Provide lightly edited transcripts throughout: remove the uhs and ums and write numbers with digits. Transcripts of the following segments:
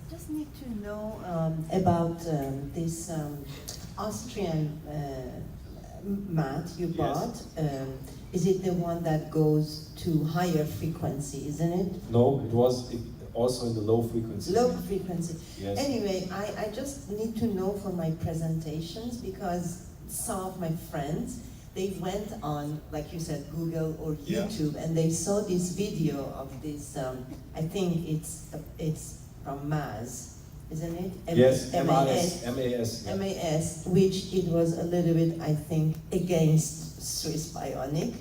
just need to know about this Austrian mat you bought. Is it the one that goes to higher frequency, isn't it? No, it was also in the low frequency. Low frequency. Yes. Anyway, I just need to know for my presentations, because some of my friends, they went on, like you said, Google or YouTube, and they saw this video of this, I think it's from MAS, isn't it? Yes, MAS. MAS. Yeah. MAS, which it was a little bit, I think, against Swiss Bionic,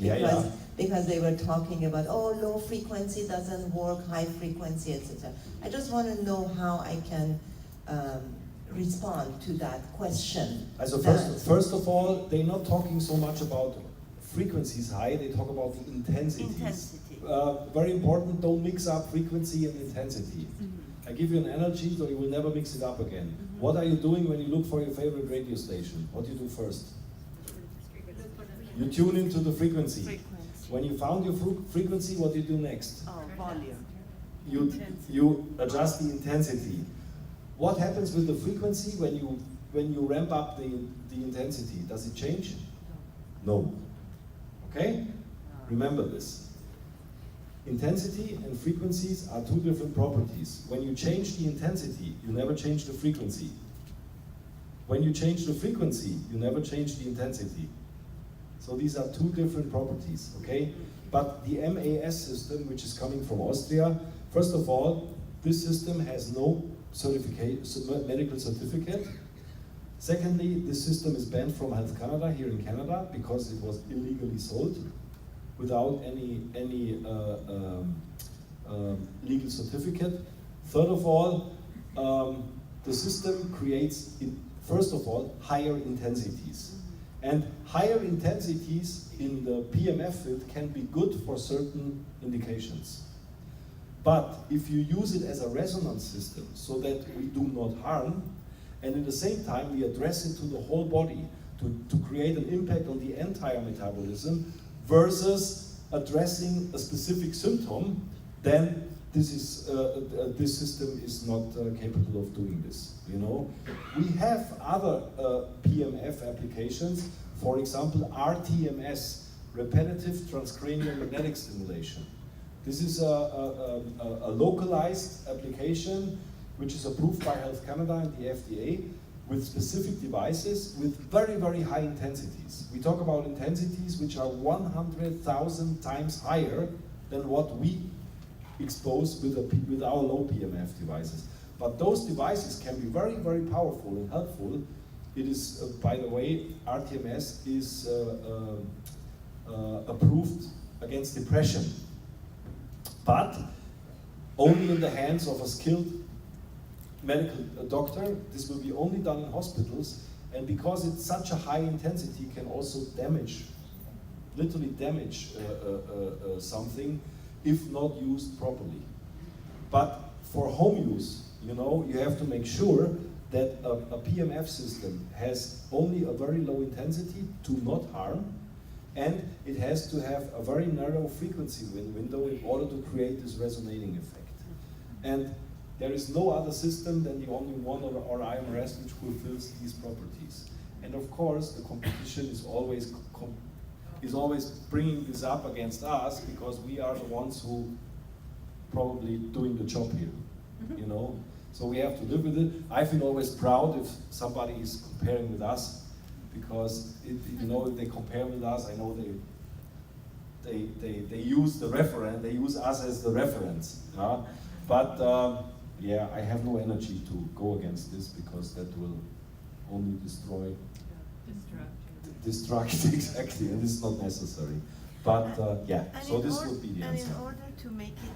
because they were talking about, oh, low frequency doesn't work, high frequency, etc. I just want to know how I can respond to that question. So first of all, they're not talking so much about frequencies high, they talk about the intensities. Very important, don't mix up frequency and intensity. I give you an energy, so you will never mix it up again. What are you doing when you look for your favorite radio station? What do you do first? You tune into the frequency. When you found your frequency, what do you do next? Oh, volume. You adjust the intensity. What happens with the frequency when you ramp up the intensity? Does it change? No. Okay? Remember this. Intensity and frequencies are two different properties. When you change the intensity, you never change the frequency. When you change the frequency, you never change the intensity. So these are two different properties, okay? But the MAS system, which is coming from Austria, first of all, this system has no medical certificate. Secondly, this system is banned from Health Canada here in Canada because it was illegally sold without any legal certificate. Third of all, the system creates, first of all, higher intensities. And higher intensities in the PEMF field can be good for certain indications. But if you use it as a resonance system so that we do not harm, and at the same time we address it to the whole body to create an impact on the entire metabolism versus addressing a specific symptom, then this system is not capable of doing this. You know, we have other PEMF applications. For example, RTMS, repetitive transcranial magnetic stimulation. This is a localized application which is approved by Health Canada and the FDA with specific devices with very, very high intensities. We talk about intensities which are 100,000 times higher than what we expose with our low PEMF devices. But those devices can be very, very powerful and helpful. It is, by the way, RTMS is approved against depression, but only in the hands of a skilled medical doctor. This will be only done in hospitals, and because it's such a high intensity, can also damage, literally damage something if not used properly. But for home use, you know, you have to make sure that a PEMF system has only a very low intensity to not harm, and it has to have a very narrow frequency window in order to create this resonating effect. And there is no other system than the only one or IMRS which fulfills these properties. And of course, the competition is always bringing this up against us because we are the ones who probably doing the job here, you know. So we have to live with it. I feel always proud if somebody is comparing with us, because you know, if they compare with us, I know they use the reference, they use us as the reference. But yeah, I have no energy to go against this because that will only destruct exactly, and it's not necessary. But yeah, so this would be the answer. And in order to make it